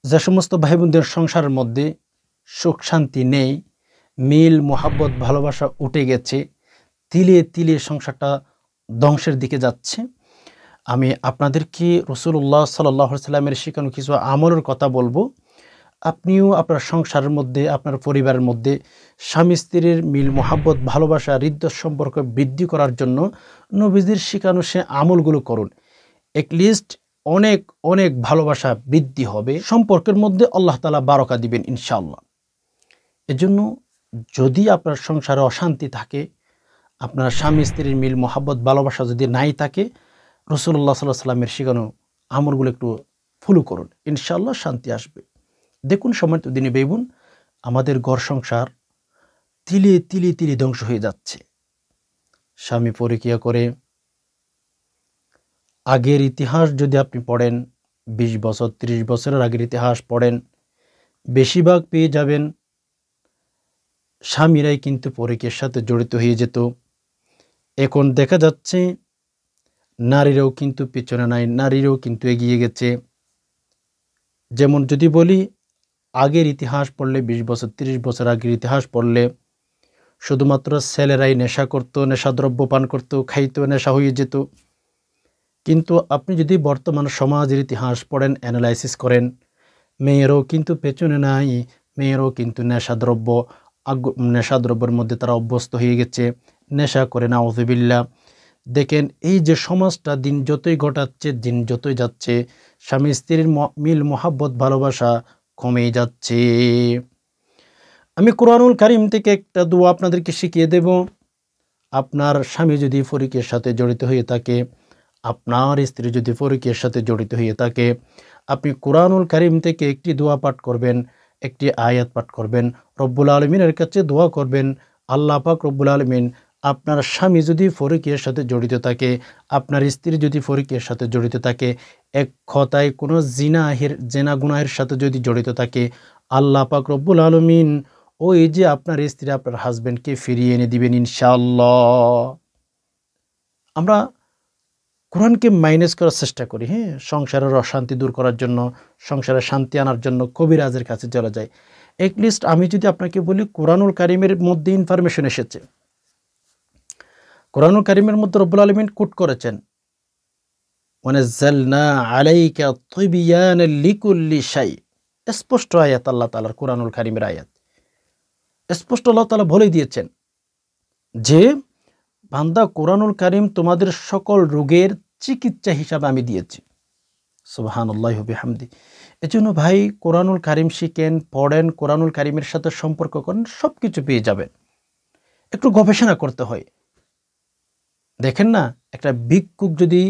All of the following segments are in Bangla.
যে সমস্ত ভাই বোনদের সংসারের মধ্যে সুখ শান্তি নেই, মিল মোহাব্বত ভালোবাসা উঠে গেছে, তিলে তিলে সংসারটা ধ্বংসের দিকে যাচ্ছে, আমি আপনাদেরকে রাসূলুল্লাহ সাল্লাল্লাহু আলাইহি সাল্লামের শেখানো কিছু আমলের কথা বলবো। আপনিও আপনার সংসারের মধ্যে, আপনার পরিবারের মধ্যে স্বামী স্ত্রীর মিল মোহাব্বত ভালোবাসা হৃদয় সম্পর্ক বৃদ্ধি করার জন্য নবীজির শেখানো সে আমলগুলো করুন। এটলিস্ট অনেক অনেক ভালোবাসা বৃদ্ধি হবে, সম্পর্কের মধ্যে আল্লাহ তাআলা বারাকা দিবেন ইনশাআল্লাহ। এজন্য যদি আপনার সংসারে অশান্তি থাকে, আপনার স্বামী স্ত্রীর মিল মোহাব্বত ভালোবাসা যদি নাই থাকে, রাসূলুল্লাহ সাল্লাল্লাহু আলাইহি সাল্লামের শেখানো আমলগুলো একটু ফলো করুন, ইনশাআল্লাহ শান্তি আসবে। দেখুন সম্মানিত দিনী ভাই বোন, আমাদের ঘর সংসার তিলে তিলে তিলে ধ্বংস হয়ে যাচ্ছে। স্বামী পরকীয়া করে, আগের ইতিহাস যদি আপনি পড়েন, 20 বছর 30 বছরের আগের ইতিহাস পড়েন, বেশিরভাগ পেয়ে যাবেন স্বামীরাই কিন্তু পরকীয়ার সাথে জড়িত হয়ে যেত। এখন দেখা যাচ্ছে নারীরাও কিন্তু পিছনে নাই, নারীরাও কিন্তু এগিয়ে গেছে। যেমন যদি বলি, আগের ইতিহাস পড়লে, 20 বছর 30 বছর আগের ইতিহাস পড়লে শুধুমাত্র ছেলেরাই নেশা করত, নেশাদ্রব্য পান করত, খাইতো, নেশা হয়ে যেত। কিন্তু আপনি যদি বর্তমান সমাজের ইতিহাস পড়েন, অ্যানালাইসিস করেন, মেয়েরাও কিন্তু পেছনে নাই, মেয়েরাও কিন্তু নেশাদ্রব্যের মধ্যে তারা অভ্যস্ত হয়ে গেছে, নেশা করে, নাউযুবিল্লাহ। দেখেন এই যে সমাজটা দিন যতই ঘটাচ্ছে, দিন যতই যাচ্ছে, স্বামী স্ত্রীর মিল মোহাব্বত ভালোবাসা কমে যাচ্ছে। আমি কোরআনুল কারীম থেকে একটা দোয়া আপনাদেরকে শিখিয়ে দেব। আপনার স্বামী যদি পরকীয়ার সাথে জড়িত হয়ে থাকে, আপনার স্ত্রী যদি পরকীয়ার সাথে জড়িত হয়ে থাকে, আপনি কোরআনুল কারীম থেকে একটি দোয়া পাঠ করবেন, একটি আয়াত পাঠ করবেন, রব্বুল আলামিনের কাছে দোয়া করবেন, আল্লাহ পাক রব্বুল আলামিন আপনার স্বামী যদি পরকীয়ার সাথে জড়িত থাকে, আপনার স্ত্রী যদি পরকীয়ার সাথে জড়িত থাকে, এক কথায় কোনো জিনা গুনাহের সাথে যদি জড়িত থাকে, আল্লাহ পাক রব্বুল আলামিন ওই যে আপনার স্ত্রী, আপনার হাজবেন্ডকে ফিরিয়ে এনে দিবেন ইনশাআল্লাহ। আমরা কোরআনকে মাইনাস করার চেষ্টা করি, হ্যাঁ, সংসারের অশান্তি দূর করার জন্য, সংসারে শান্তি আনার জন্য কবিরাজের কাছে চলে যায়। এটলিস্ট আমি যদি আপনাকে বলি, কোরআনুল কারীমের মধ্যে ইনফরমেশন এসেছে, কোরআনুল কারীমের মধ্যে রব্বুল আলামিন কোট করেছেন, ওয়ানাজ্জালনা আলাইকা তিবয়ানাল লিকুল্লি শাই। স্পষ্ট আয়াত, আল্লাহ তাআলার কোরআনুল কারীমের আয়াত, স্পষ্ট আল্লাহ তাআলা বলে দিয়েছেন যে বান্দা, কোরআনুল কারীম তোমাদের সকল রোগের চিকিৎসা হিসাবে আমি দিয়েছি। সুবহানাল্লাহি ওয়া বিহামদি। এজন্য ভাই, কোরআনুল কারীম শিখেন, পড়েন, কোরআনুল কারীমের সাথে সম্পর্ক করেন, সব কিছু পেয়ে যাবেন। একটু গবেষণা করতে হয়। দেখেন না, একটা ভিক্ষুক যদি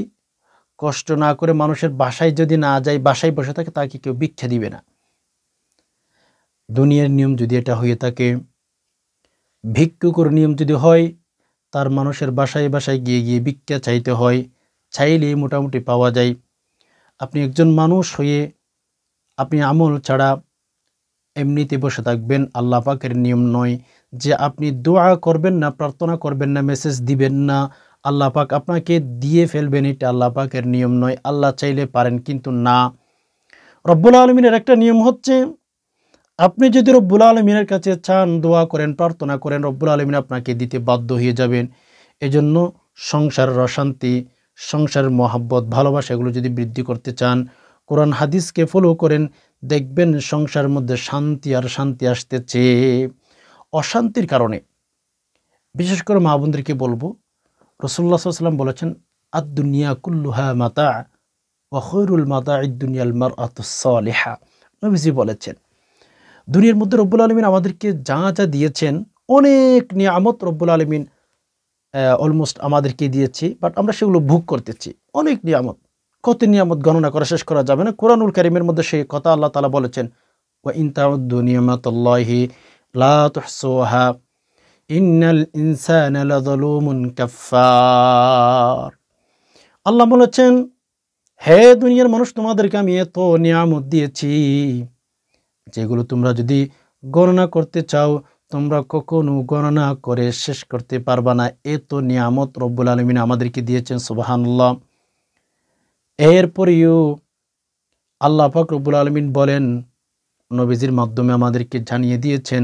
কষ্ট না করে মানুষের বাসায় যদি না যায়, বাসায় বসে থাকে, তাকে কেউ ভিক্ষা দিবে না। দুনিয়ার নিয়ম যদি এটা হয়ে থাকে, ভিক্ষুকের নিয়ম যদি হয়, তার মানুষের বাসায় বাসায় গিয়ে গিয়ে ভিক্ষা চাইতে হয়, চাইলেই মোটামুটি পাওয়া যায়। আপনি একজন মানুষ হয়ে আপনি আমল ছাড়া এমনিতে বসে থাকবেন, আল্লাহ পাকের নিয়ম নয় যে আপনি দোয়া করবেন না, প্রার্থনা করবেন না, মেসেজ দিবেন না, আল্লাহ পাক আপনাকে দিয়ে ফেলবেন, এটা আল্লাহ পাকের নিয়ম নয়। আল্লাহ চাইলে পারেন, কিন্তু না। রব্বুল আলামিনের একটা নিয়ম হচ্ছে, আপনি যদি রব্বুল আলামিনের কাছে চান, দোয়া করেন, প্রার্থনা করেন, রব্বুল আলামিন আপনাকে দিতে বাধ্য হয়ে যাবেন। এজন্য সংসারের অশান্তি, সংসারের মহাব্বত ভালোবাসা, এগুলো যদি বৃদ্ধি করতে চান, কোরআন হাদিসকে ফলো করেন, দেখবেন সংসারের মধ্যে শান্তি আর শান্তি আসতেছে। অশান্তির কারণে বিশেষ করে মা বোনদেরকে বলবো, রাসূলুল্লাহ সাল্লাল্লাহু আলাইহি ওয়াসাল্লাম বলেছেন, আদ-দুনিয়া কুল্লুহা মাতা ওয়া খায়রুল মাতাঈদ দুনিয়াল মারআতুস সালিহা। নবীজি বলেছেন, দুনিয়ার মধ্যে রব্বুল আলামিন আমাদেরকে যা যা দিয়েছেন, অনেক নিয়ামত রব্বুল আলামিন অলমোস্ট আমাদেরকে দিয়েছি, বাট আমরা সেগুলো ভোগ করতেছি। অনেক নিয়ামত, কত নিয়ামত গণনা করা শেষ করা যাবে না। কোরআনুল কারীমের মধ্যে সেই কথা আল্লাহ তাআলা বলেছেন, ওয়া ইন তাউদ্দু নিয়ামাতাল্লাহি লা তুহসুহা ইন্নাল ইনসানা লাযালুমুন কাফফার। আল্লাহ বলেছেন, হে দুনিয়ার মানুষ, তোমাদেরকে আমি এত নিয়ামত দিয়েছি, যেগুলো তোমরা যদি গণনা করতে চাও, তোমরা কখনো গণনা করে শেষ করতে পারবা না। এত নিয়ামত রব্বুল আলামিন আমাদেরকে দিয়েছেন, সুবহানাল্লাহ। এরপরেও আল্লাহ পাক রব্বুল আলামিন বলেন, নবীজির মাধ্যমে আমাদেরকে জানিয়ে দিয়েছেন,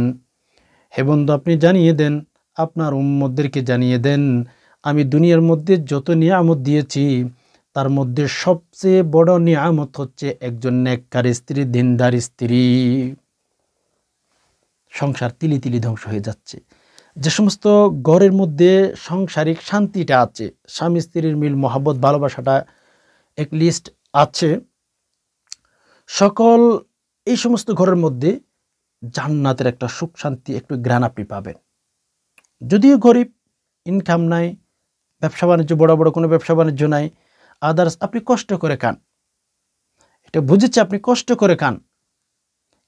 হে বন্ধু আপনি জানিয়ে দেন, আপনার উম্মতদেরকে জানিয়ে দেন, আমি দুনিয়ার মধ্যে যত নিয়ামত দিয়েছি তার মধ্যে সবচেয়ে বড় নিয়ামত হচ্ছে একজন নেককার স্ত্রী, দিনদার স্ত্রী। সংসার তিলি তিলি ধ্বংস হয়ে যাচ্ছে। যে সমস্ত ঘরের মধ্যে সাংসারিক শান্তিটা আছে, স্বামী স্ত্রীর মিল মহাব্বত ভালোবাসাটা এক লিস্ট আছে, সকল এই সমস্ত ঘরের মধ্যে জান্নাতের একটা সুখ শান্তি একটু ঘ্রাণ আপনি পাবেন। যদিও গরিব, ইনকাম নাই, ব্যবসা বাণিজ্য বড় বড় কোনো ব্যবসা বাণিজ্য নাই, আদার্স আপনি কষ্ট করে খান, এটা বুঝেছি আপনি কষ্ট করে খান,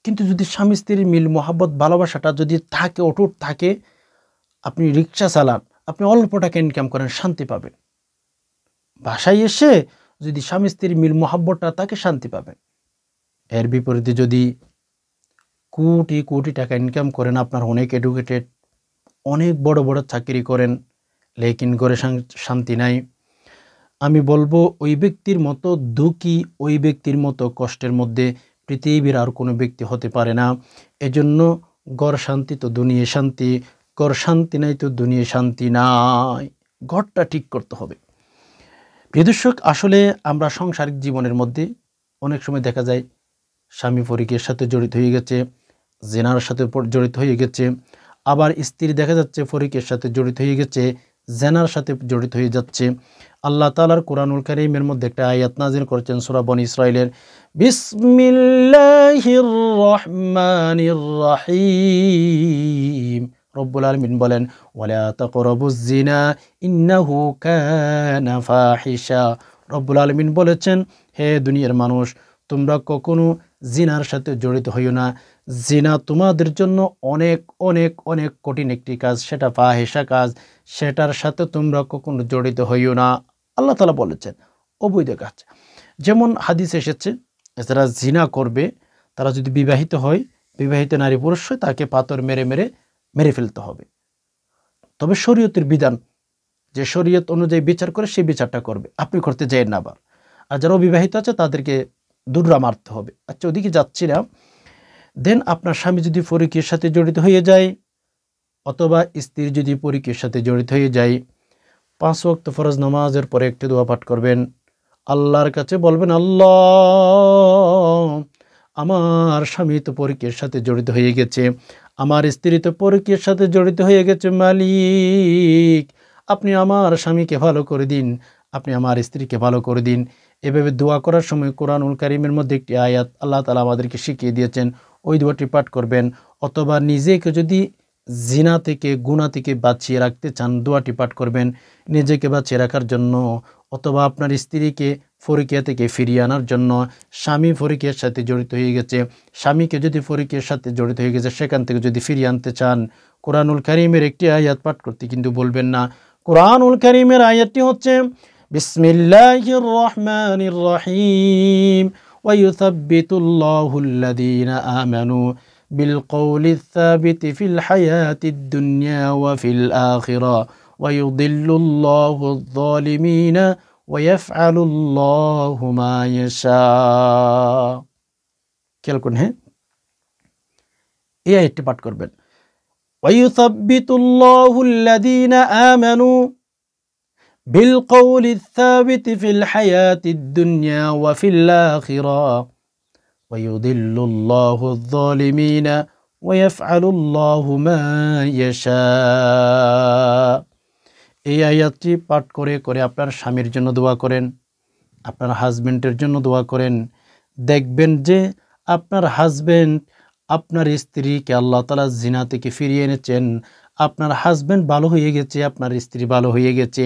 কিন্তু যদি স্বামী স্ত্রীর মিল মহাব্বত ভালোবাসাটা যদি থাকে, অটুট থাকে, আপনি রিক্সা চালান, আপনি অল্প টাকা ইনকাম করেন, শান্তি পাবেন। বাসায় এসে যদি স্বামী স্ত্রীর মিল মহাব্বতটা তাকে শান্তি পাবেন। এর বিপরীতে যদি কোটি কোটি টাকা ইনকাম করেন, আপনার অনেক এডুকেটেড, অনেক বড় বড় চাকরি করেন, লেকিন ঘরে শান্তি নাই, আমি বলবো ওই ব্যক্তির মতো দুঃখী, ওই ব্যক্তির মতো কষ্টের মধ্যে পৃথিবীর আর কোনো ব্যক্তি হতে পারে না। এজন্য ঘর শান্তি তো দুনিয়া শান্তি, ঘর শান্তি নাই তো দুনিয়া শান্তি নাই। ঘরটা ঠিক করতে হবে। প্রিয় দর্শক, আসলে আমরা সাংসারিক জীবনের মধ্যে অনেক সময় দেখা যায় স্বামী পরিকের সাথে জড়িত হয়ে গেছে, জেনার সাথে জড়িত হয়ে গেছে, আবার স্ত্রী দেখা যাচ্ছে ফরিকের সাথে জড়িত হয়ে গেছে, জেনার সাথে জড়িত হয়ে যাচ্ছে। আল্লাহ তাআলার কোরআনুল কারীমের মধ্যে একটা আয়াত নাযিল করেছেন সূরা বনী ইসরাঈলের, বিসমিল্লাহির রহমানির রহিম। রব্বুল আলামিন বলেন, ওয়ালা তাকরাবুজ জিনা ইন্নাহু কানা ফাহিশা। রব্বুল আলামিন বলেছেন, হে দুনিয়ার মানুষ, তোমরা কখনো জিনার সাথে জড়িত হইও না। জিনা তোমাদের জন্য অনেক অনেক অনেক কঠিন একটি কাজ, সেটা ফাহিশা কাজ, সেটার সাথে তোমরা কখনো জড়িত হইও না। আল্লাহ তাআলা বলেছেন অবৈধ কাজ। যেমন হাদিস এসেছে, যারা জিনা করবে তারা যদি বিবাহিত হয়, বিবাহিত নারী পুরুষ হয়, তাকে পাথর মেরে মেরে মেরে ফেলতে হবে। তবে শরীয়তের বিধান, যে শরীয়ত অনুযায়ী বিচার করে সেই বিচারটা করবে, আপনি করতে যাবেন না আবার। আর যারা অবিবাহিত আছে তাদেরকে দুর্রা মারতে হবে। আচ্ছা, ওদিকে যাচ্ছি না। দেন আপনার স্বামী যদি পরিকের সাথে জড়িত হয়ে যায়, অথবা স্ত্রী যদি পরিকের সাথে জড়িত হয়ে যায়, 5 ওয়াক্ত ফরজ নামাজের পরে একটি দোয়া পাঠ করবেন, আল্লাহর কাছে বলবেন, আল্লাহ, আমার স্বামী তো পরিকের সাথে জড়িত হয়ে গেছে, আমার স্ত্রী তো পরিকের সাথে জড়িত হয়ে গেছে, মালিক আপনি আমার স্বামীকে ভালো করে দিন, আপনি আমার স্ত্রীকে ভালো করে দিন। এভাবে দোয়া করার সময় কোরআনুল কারীমের মধ্যে একটি আয়াত আল্লাহ তাআলা আমাদেরকে শিখিয়ে দিয়েছেন, ওই দোয়াটি পাঠ করবেন। অথবা নিজেকে যদি জিনা থেকে, গুনাহ থেকে বাঁচিয়ে রাখতে চান, দোয়াটি পাঠ করবেন নিজেকে বাঁচিয়ে রাখার জন্য। অথবা আপনার স্ত্রীকে ফরিকিয়া থেকে ফিরিয়ে আনার জন্য। স্বামী ফরিকিয়ার সাথে জড়িত হয়ে গেছে, স্বামীকে যদি ফরিকিয়ার সাথে জড়িত হয়ে গেছে সেখান থেকে যদি ফিরিয়ে আনতে চান, কোরআনুল কারীমের একটি আয়াত পাঠ করতে কিন্তু বলবেন না। কোরআনুল কারীমের আয়াতটি হচ্ছে, বিসমিল্লাহির রহমানির রহিম, ওয়া ইউসাব্বিতুল্লাহুল্লাযীনা আমানু বিলকৌলিস সাবিতি ফিল হায়াতিদ দুনিয়া ওয়া ফিল আখিরা ওয়া ইউদিল্লুল্লাহুয যালিমিনা ওয়া ইয়াফআলুল্লাহু মা ইয়াশা। খেয়াল করুন, হ্যাঁ, এই আয়াতটি পাঠ করবেন, ওয়া ইউসাব্বিতুল্লাহুল্লাযীনা আমানু বিলকৌলিস সাবিতি ফিল হায়াতিদ দুনিয়া ওয়া ফিল আখিরা ওয়া ইউদিল্লুল্লাহুয যালিমিনা ওয়া ইয়াফআলুল্লাহু মা ইয়াশা। এই আয়াতটি পাঠ করে করে আপনার স্বামীর জন্য দোয়া করেন, আপনার হাজবেন্ডের জন্য দোয়া করেন। দেখবেন যে আপনার হাজবেন্ড আপনার স্ত্রীকে আল্লাহ তাআলা জিনা থেকে ফিরিয়ে এনেছেন, আপনার হাজবেন্ড ভালো হয়ে গেছে, আপনার স্ত্রী ভালো হয়ে গেছে।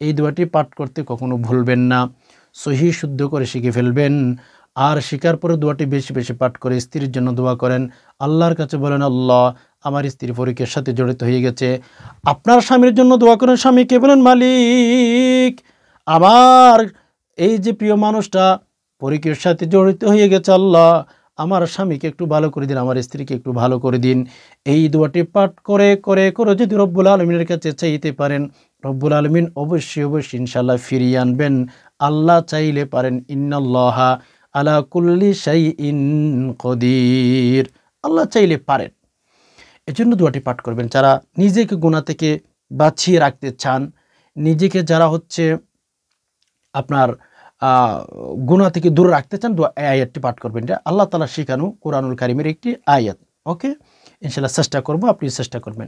এই দোয়াটি পাঠ করতে কখনো ভুলবেন না, সহি শুদ্ধ করে শিখে ফেলবেন। আর শিকার পরে দোয়াটি বেশি বেশি পাঠ করে স্ত্রীর জন্য দোয়া করেন। আল্লাহর কাছে বলেন, আল্লাহ, আমার স্ত্রী পরিকের সাথে জড়িত হয়ে গেছে। আপনার স্বামীর জন্য দোয়া করেন, স্বামীকে বলেন, মালিক, আমার এই যে প্রিয় মানুষটা পরিকের সাথে জড়িত হয়ে গেছে, আল্লাহ আমার স্বামীকে একটু ভালো করে দিন, আমার স্ত্রীকে একটু ভালো করে দিন। এই দোয়াটি পাঠ করে করে করে যদি রব্বুল আলমিনের কাছে চাইতে পারেন, রব্বুল আলমিন অবশ্যই অবশ্যই ইনশাল্লাহ ফিরিয়ে আনবেন। আল্লাহ চাইলে পারেন, ইন্নাল্লাহা আলা কুল্লি শাইইন কদির। আল্লাহ চাইলে পারেন। এজন্য দোয়াটি পাঠ করবেন। যারা নিজেকে গুনাহ থেকে বাঁচিয়ে রাখতে চান, নিজেকে যারা হচ্ছে আপনার গুনাহ থেকে দূরে রাখতে চান, এই আয়াতটি পাঠ করবেন। এটা আল্লাহ তাআলা শেখানো কোরআনুল কারীমের একটি আয়াত। ওকে, ইনশাআল্লাহ চেষ্টা করব, আপনি চেষ্টা করবেন।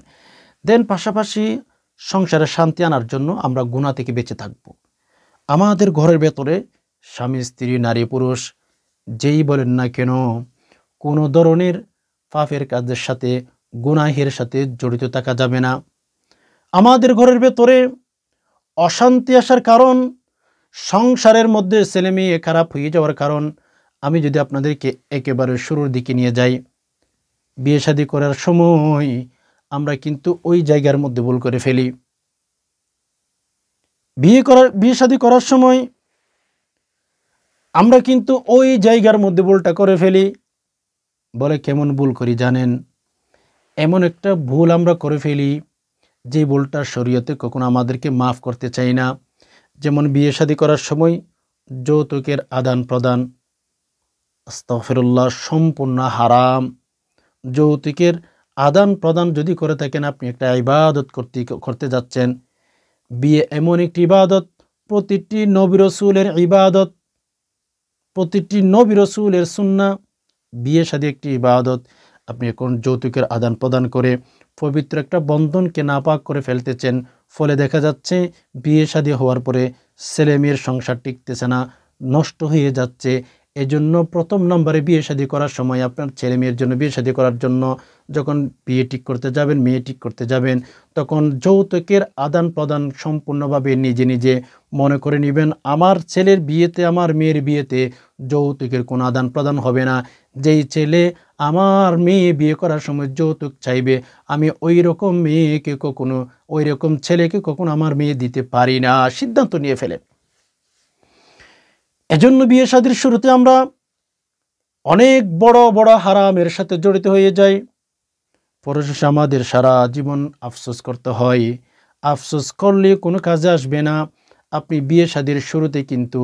দেন পাশাপাশি সংসারে শান্তি আনার জন্য আমরা গুনাহ থেকে বেঁচে থাকব। আমাদের ঘরের ভেতরে স্বামী স্ত্রী নারী পুরুষ যেই বলেন না কেন, কোনো ধরনের পাপের কাজের সাথে গুনাহের সাথে জড়িত থাকা যাবে না। আমাদের ঘরের ভেতরে অশান্তি আসার কারণ, সংসারের মধ্যে ছেলে মেয়ে খারাপ হয়ে যাওয়ার কারণ, আমি যদি আপনাদেরকে একেবারে শুরুর দিকে নিয়ে যাই, বিয়ে শাদী করার সময় আমরা কিন্তু ওই জায়গার মধ্যে ভুল করে ফেলি। বিয়ে শাদী করার সময় আমরা কিন্তু ওই জায়গার মধ্যে ভুলটা করে ফেলি। বলে কেমন ভুল করি জানেন? এমন একটা ভুল আমরা করে ফেলি যে ভুলটা শরীয়তে কখনো আমাদেরকে মাফ করতে চাই না। যেমন বিয়ে শাদী করার সময় যৌতুকের আদান প্রদান, আস্তাগফিরুল্লাহ, সম্পূর্ণ হারাম। যৌতুকের আদান প্রদান যদি করে থাকেন, আপনি একটা ইবাদত করতে যাচ্ছেন। বিয়ে এমন একটি ইবাদত, প্রতিটি নবী রাসূলের ইবাদত, প্রতিটি নবী রাসূলের সুন্নাহ। বিয়ে শাদী একটি ইবাদত। আপনি এখন যৌতুকের আদান প্রদান করে পবিত্র একটা বন্ধনকে নাপাক করে ফেলতেছেন। ফলে দেখা যাচ্ছে বিয়ে শাদী হওয়ার পরে ছেলে মেয়ের সংসার টিকতেছে না, নষ্ট হয়ে যাচ্ছে। এজন্য প্রথম নম্বরে বিয়ে শাদী করার সময় আপনার ছেলে মেয়ের জন্য, বিয়ে শাদী করার জন্য যখন বিয়ে ঠিক করতে যাবেন, মেয়ে ঠিক করতে যাবেন, তখন যৌতুকের আদান প্রদান সম্পূর্ণভাবে নিজে নিজে মনে করে নেবেন। আমার ছেলের বিয়েতে, আমার মেয়ের বিয়েতে যৌতুকের কোনো আদান প্রদান হবে না। যেই ছেলে আমার মেয়ে বিয়ে করার সময় যৌতুক চাইবে, আমি ওই রকম মেয়েকে কখনো, ওই রকম ছেলেকে কখনো আমার মেয়ে দিতে পারি না, সিদ্ধান্ত নিয়ে ফেলেন। এজন্য বিয়ে শাদীর শুরুতে আমরা অনেক বড় বড় হারামের সাথে জড়িত হয়ে যাই। পরিশেষে আমাদের সারা জীবন আফসোস করতে হয়। আফসোস করলে কোনো কাজে আসবে না। আপনি বিয়ে শাদীর শুরুতে কিন্তু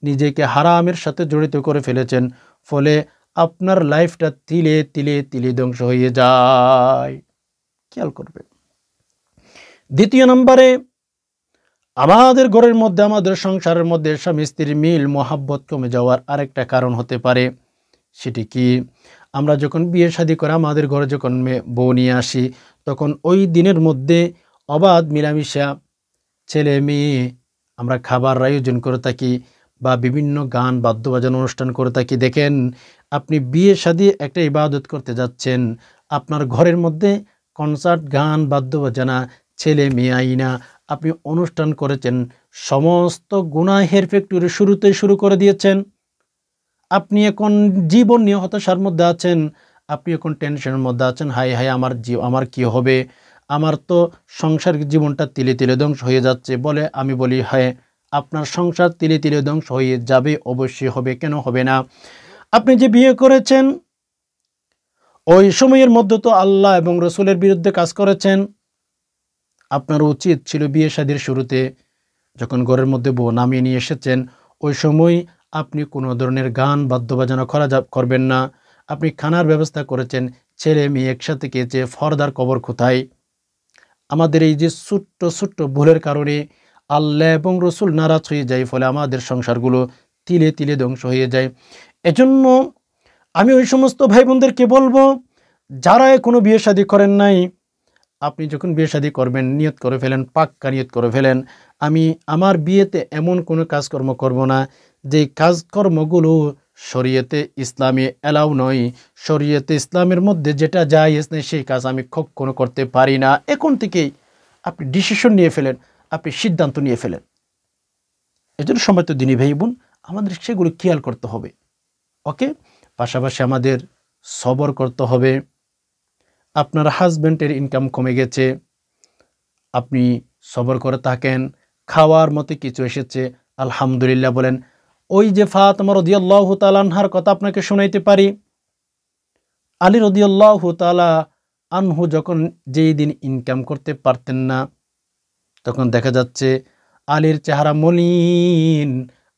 নিজেকে হারামের সাথে জড়িত করে ফেলেছেন। ফলে আপনার লাইফটা তিলে তিলে তিলে ধ্বংস হয়ে যায়। খেয়াল করবেন। দ্বিতীয় নম্বরে, আমাদের ঘরের মধ্যে, আমাদের সংসারের মধ্যে স্বামী স্ত্রীর মিল মহাব্বত কমে যাওয়ার আরেকটা কারণ হতে পারে। সেটি কি? আমরা যখন বিয়ে শাদী করে আমাদের ঘরে যখন বউ নিয়ে আসি, তখন ওই দিনের মধ্যে অবাধ মিলামিশা, ছেলে মেয়ে, আমরা খাবার আয়োজন করে থাকি বা বিভিন্ন গান বাদ্যবাজন অনুষ্ঠান করে থাকি। দেখেন, আপনি বিয়ে শাদী একটা ইবাদত করতে যাচ্ছেন, আপনার ঘরের মধ্যে কনসার্ট, গান বাদ্যবাজনা, ছেলে মেয়ে আইনা আপনি অনুষ্ঠান করেছেন, সমস্ত গুনাহের ফ্যাক্টরি শুরুতে শুরু করে দিয়েছেন। আপনি এখন জীবন নিয়ে হতাশার মধ্যে আছেন, আপনি এখন টেনশনের মধ্যে আছেন। হায় হায়, আমার কি হবে, আমার তো সংসার জীবনটা তিলে তিলে ধ্বংস হয়ে যাচ্ছে। বলে আমি বলি, হ্যাঁ, আপনার সংসার তিলে তিলে ধ্বংস হয়ে যাবে, অবশ্যই হবে, কেন হবে না? আপনি যে বিয়ে করেছেন, ওই সময়ের মধ্যে তো আল্লাহ এবং রসুলের বিরুদ্ধে কাজ করেছেন। আপনার উচিত ছিল বিয়ে শাদীর শুরুতে যখন ঘরের মধ্যে বউ নামিয়ে নিয়ে এসেছেন, ওই সময় আপনি কোনো ধরনের গান বাদ্যবাজনা করবেন না। আপনি খানার ব্যবস্থা করেছেন, ছেলে মেয়ে একসাথে খেয়েছে, ফর্দার কবর কোথায়? আমাদের এই যে ছোট্ট ছোট্ট ভুলের কারণে আল্লাহ এবং রসুল নারাজ হয়ে যায়, ফলে আমাদের সংসারগুলো তিলে তিলে ধ্বংস হয়ে যায়। এজন্য আমি ওই সমস্ত ভাই বোনদেরকে বলবো, যারা কোনো বিয়ে শাদী করেন নাই, আপনি যখন বিয়ে শাদী করবেন, নিয়ত করে ফেলেন, পাক্কা নিয়ত করে ফেলেন, আমি আমার বিয়েতে এমন কোনো কাজকর্ম করব না যে কাজকর্মগুলো শরীয়তে ইসলামে অ্যালাউ নয়। শরীয়তে ইসলামের মধ্যে যেটা জায়েজ নেই, সেই কাজ আমি কখনো করতে পারি না। এখন থেকেই আপনি ডিসিশন নিয়ে ফেলেন, আপনি সিদ্ধান্ত নিয়ে ফেলেন। এজন্য সময় তো দিনী ভাই বোন, আমাদের সেগুলো খেয়াল করতে হবে। ওকে, পাশাপাশি আমাদের সবর করতে হবে। আপনার হাজব্যান্ডের ইনকাম কমে গেছে, আপনি সবর করে থাকেন। খাওয়ার মতো কিছু এসেছে, আলহামদুলিল্লাহ বলেন। ওই যে ফাতেমা রাদিয়াল্লাহু তাআলা আনহার কথা আপনাকে শোনাইতে পারি। আলী রাদিয়াল্লাহু তাআলা আনহু যখন যেই দিন ইনকাম করতে পারতেন না, তখন দেখা যাচ্ছে আলীর চেহারা মলিন,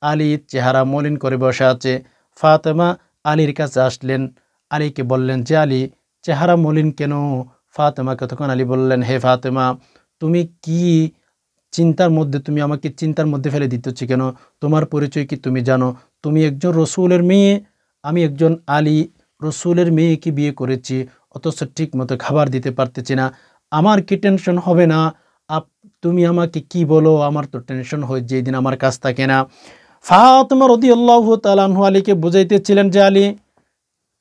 আলীর চেহারা মলিন করে বসে আছে। ফাতেমা আলীর কাছে আসলেন, আলীকে বললেন যে আলী চেহারা মলিন কেন? ফাতেমাকে তখন আলী বললেন, হে ফাতেমা, তুমি কি চিন্তার মধ্যে, তুমি আমাকে চিন্তার মধ্যে ফেলে দিতেছ কেন? তোমার পরিচয় কি তুমি জানো? তুমি একজন রসুলের মেয়ে, আমি একজন আলী রসুলের মেয়েকে বিয়ে করেছি, অথচ ঠিক মতো খাবার দিতে পারতেছি না। আমার কি টেনশন হবে না? তুমি আমাকে কি বলো? আমার তো টেনশন হয় যেদিন আমার কাজ থাকে না। ফাতেমা রাদিয়াল্লাহু তাআলা আনহা আলীকে বুঝাইতেছিলেন যে আলী,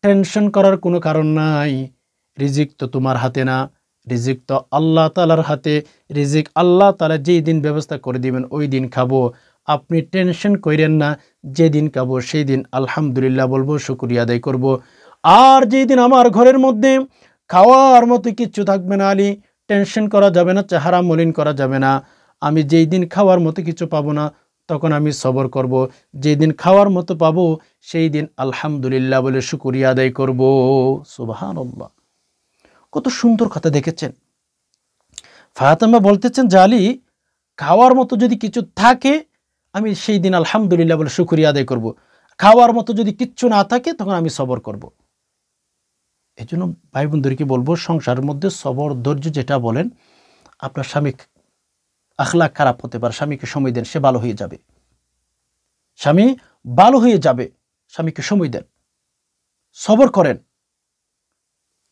টেনশন করার কোনো কারণ নাই, রিজিক তো তোমার হাতে না, রিজিক তো আল্লাহ তাআলার হাতে। রিজিক আল্লাহ তাআলা যেই দিন ব্যবস্থা করে দিবেন ওই দিন খাবো, আপনি টেনশন করেন না। যেদিন খাবো সেই দিন আলহামদুলিল্লাহ বলবো, শুকরিয়া আদায় করব। আর যেই দিন আমার ঘরের মধ্যে খাওয়ার মতো কিচ্ছু থাকবে না আলী, টেনশন করা যাবে না, চেহারা মলিন করা যাবে না। আমি যেই দিন খাওয়ার মতো কিছু পাবো না তখন আমি সবর করব, যেই দিন খাওয়ার মতো পাবো সেই দিন আলহামদুলিল্লাহ বলে শুকরিয়া আদায় করব। সুবহানাল্লাহ, কত সুন্দর কথা দেখেছেন। ফাতেমা বলতেছেন যে আলী, খাওয়ার মতো যদি কিছু থাকে আমি সেই দিন আলহামদুলিল্লাহ বলে শুকরিয়া আদায় করব, খাওয়ার মতো যদি কিচ্ছু না থাকে তখন আমি সবর করব। এই জন্য ভাই বোনদেরকে বলবো, সংসারের মধ্যে সবর ধৈর্য যেটা বলেন, আপনার স্বামী আখলাক খারাপ হতে পারে, স্বামীকে সময় দেন, সে ভালো হয়ে যাবে, স্বামী ভালো হয়ে যাবে। স্বামীকে সময় দেন, সবর করেন,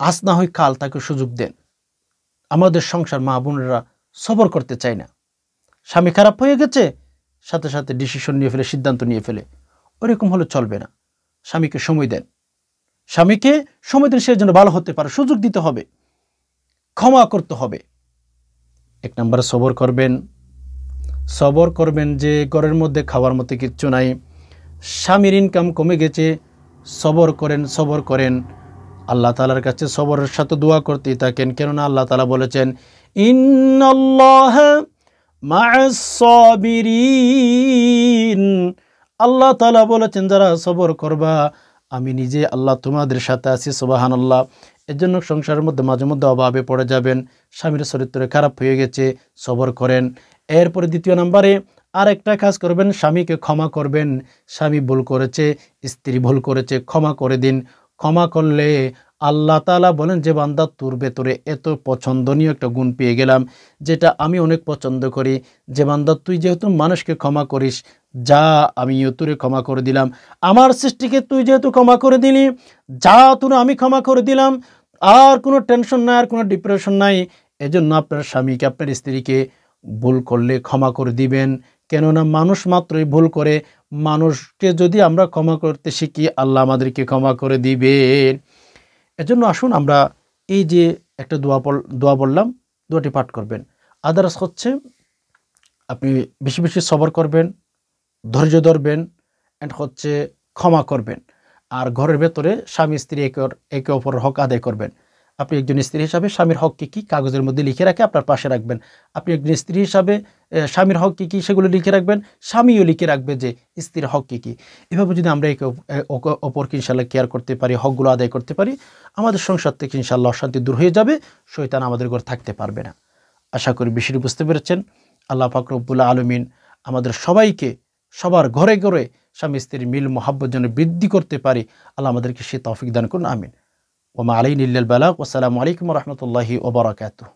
আজ না হয় কাল তাকে সুযোগ দেন। আমাদের সংসার মা বোনেরা সবর করতে চায় না, স্বামী খারাপ হয়ে গেছে সাথে সাথে ডিসিশন নিয়ে ফেলে, সিদ্ধান্ত নিয়ে ফেলে, ওরকম হলে চলবে না। স্বামীকে সময় দেন, স্বামীকে সময় দেন, সে যেন ভালো হতে পারে, সুযোগ দিতে হবে, ক্ষমা করতে হবে। এক নম্বরে সবর করবেন, সবর করবেন যে ঘরের মধ্যে খাওয়ার মতো কিচ্ছু নাই, স্বামীর ইনকাম কমে গেছে, সবর করেন, সবর করেন। আল্লাহ তাআলার কাছে সবরের সাথে দোয়া করতেই থাকেন, কেননা আল্লাহ তাআলা বলেছেন, ইন্নাল্লাহা মা'আস সাবিরিন। আল্লাহ তাআলা বলেছেন যারা সবর করবা আমি নিজে আল্লাহ তোমাদের সাথে আছি। সুবহানাল্লাহ। এর জন্য সংসারের মধ্যে মাঝে মধ্যে অভাবে পড়ে যাবেন, স্বামীর চরিত্র খারাপ হয়ে গেছে, সবর করেন। এরপরে দ্বিতীয় নম্বরে আরেকটা কাজ করবেন, স্বামীকে ক্ষমা করবেন। স্বামী ভুল করেছে, স্ত্রী ভুল করেছে, ক্ষমা করে দিন। ক্ষমা করলে আল্লাহ তাআলা বলেন যে বান্দা, তোর ভেতরে এত পছন্দনীয় একটা গুণ পেয়ে গেলাম যেটা আমি অনেক পছন্দ করি, যে বান্দা তুই যেহেতু মানুষকে ক্ষমা করিস, যা আমিও তোরে ক্ষমা করে দিলাম। আমার সৃষ্টিকে তুই যেহেতু ক্ষমা করে দিলি, যা তোরে আমি ক্ষমা করে দিলাম। আর কোনো টেনশন নাই, আর কোনো ডিপ্রেশন নাই। এজন্য আপনার স্বামীকে, আপনার স্ত্রীকে ভুল করলে ক্ষমা করে দিবেন, কেননা মানুষ মাত্রই ভুল করে। মানুষকে যদি আমরা ক্ষমা করতে শিখি, আল্লাহ আমাদেরকে ক্ষমা করে দিবেন। এজন্য আসুন আমরা এই যে একটা দোয়া বললাম, দোয়াটি পাঠ করবেন। আদার্স হচ্ছে আপনি বেশি বেশি সবর করবেন, ধৈর্য ধরবেন, অ্যান্ড হচ্ছে ক্ষমা করবেন। আর ঘরের ভেতরে স্বামী স্ত্রী একে অপরের হক আদায় করবেন। আপনি একজন স্ত্রী হিসাবে স্বামীর হক কী কী কাগজের মধ্যে লিখে রাখে আপনার পাশে রাখবেন। আপনি একজন স্ত্রী হিসাবে স্বামীর হক কী কী সেগুলো লিখে রাখবেন, স্বামীও লিখে রাখবে যে স্ত্রীর হক কী কী। এভাবে যদি আমরা একে অপরকে ইনশাল্লাহ কেয়ার করতে পারি, হকগুলো আদায় করতে পারি, আমাদের সংসার থেকে ইনশাল্লাহ অশান্তি দূর হয়ে যাবে, শয়তান আমাদের ঘরে থাকতে পারবে না। আশা করি বিষয়টি বুঝতে পেরেছেন। আল্লাহ পাক রব্বুল আলামিন আমাদের সবাইকে সবার ঘরে ঘরে স্বামী স্ত্রীর মিল মোহাব্বত যেন বৃদ্ধি করতে পারি, আল্লাহ আমাদেরকে সে তৌফিক দান করুন। আমিন। ওয়া মা আলাইনা ইল্লাল বালাগ। ওয়াসসালামু আলাইকুম ওয়া রাহমাতুল্লাহি ওয়া বারাকাতুহু।